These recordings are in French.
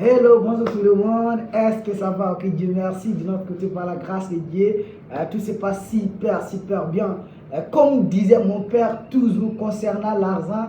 Hello, bonjour tout le monde. Est-ce que ça va? Ok, Dieu merci. De notre côté, par la grâce de Dieu, tout se passe super bien. Comme disait mon père toujours concernant l'argent,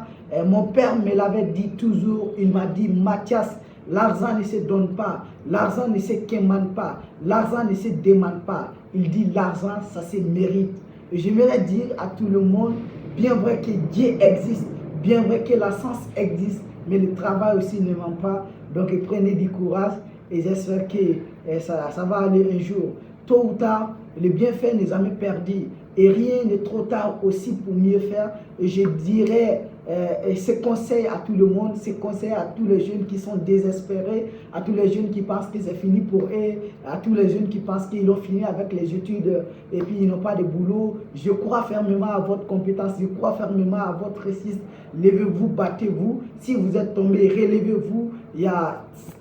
mon père me l'avait dit toujours. Il m'a dit, Mathias, l'argent ne se donne pas, l'argent ne se quémande pas, l'argent ne se demande pas. Il dit, l'argent, ça se mérite. Et j'aimerais dire à tout le monde, bien vrai que Dieu existe, bien vrai que la science existe, mais le travail aussi ne ment pas. Donc prenez du courage et j'espère que ça va aller un jour. Tôt ou tard, le bienfait n'est jamais perdu et rien n'est trop tard aussi pour mieux faire. Et je dirais ce conseil à tout le monde, ce conseil à tous les jeunes qui sont désespérés, à tous les jeunes qui pensent que c'est fini pour eux, à tous les jeunes qui pensent qu'ils ont fini avec les études et puis ils n'ont pas de boulot. Je crois fermement à votre compétence, je crois fermement à votre réussite. Levez-vous, battez-vous. Si vous êtes tombé, relevez-vous.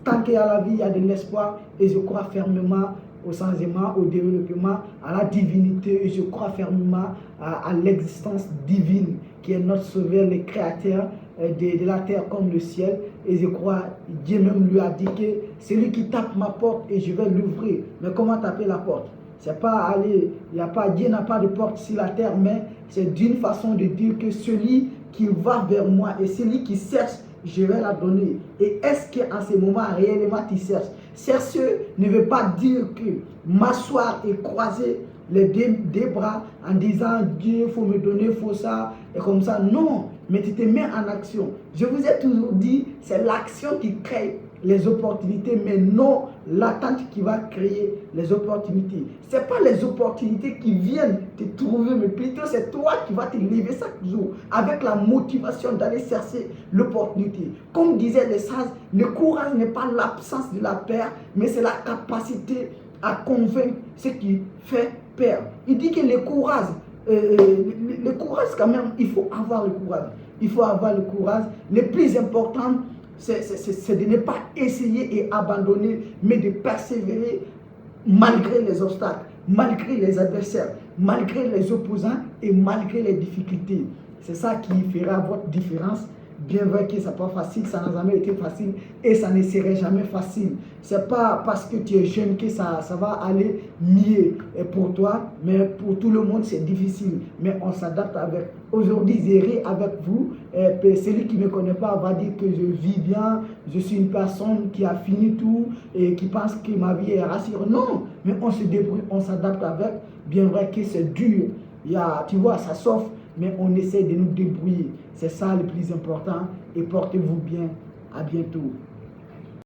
Tant qu'il y a la vie, il y a de l'espoir et je crois fermement au changement, au développement, à la divinité et je crois fermement à l'existence divine qui est notre sauveur, le créateur de la terre comme le ciel. Et je crois, Dieu même lui a dit que c'est lui qui tape ma porte et je vais l'ouvrir. Mais comment taper la porte? C'est pas aller, Dieu n'a pas de porte sur la terre, mais c'est d'une façon de dire que celui qui va vers moi et celui qui cherche, je vais la donner. Et est-ce qu'en ce moment, réellement, tu cherches? Chercher ne veut pas dire que m'asseoir et croiser les deux bras en disant Dieu, il faut me donner, il faut ça, et comme ça. Non, mais tu te mets en action. Je vous ai toujours dit, c'est l'action qui crée les opportunités, mais non l'attente qui va créer les opportunités. Ce n'est pas les opportunités qui viennent te trouver, mais plutôt c'est toi qui vas te lever chaque jour avec la motivation d'aller chercher l'opportunité. Comme disait les sages, le courage n'est pas l'absence de la peur, mais c'est la capacité à convaincre ce qui fait peur. Il dit que le courage quand même, il faut avoir le courage. Il faut avoir le courage. Le plus important, c'est de ne pas essayer et abandonner, mais de persévérer malgré les obstacles, malgré les adversaires, malgré les opposants et malgré les difficultés. C'est ça qui fera votre différence. Bien vrai que ce n'est pas facile, ça n'a jamais été facile et ça ne serait jamais facile. Ce n'est pas parce que tu es jeune que ça va aller mieux pour toi, mais pour tout le monde c'est difficile. Mais on s'adapte avec. Aujourd'hui, j'irai avec vous. Celui qui ne me connaît pas va dire que je vis bien, je suis une personne qui a fini tout et qui pense que ma vie est rassurante. Non, mais on se débrouille, on s'adapte avec. Bien vrai que c'est dur. Tu vois, ça s'offre, mais on essaie de nous débrouiller. C'est ça le plus important et portez-vous bien. À bientôt.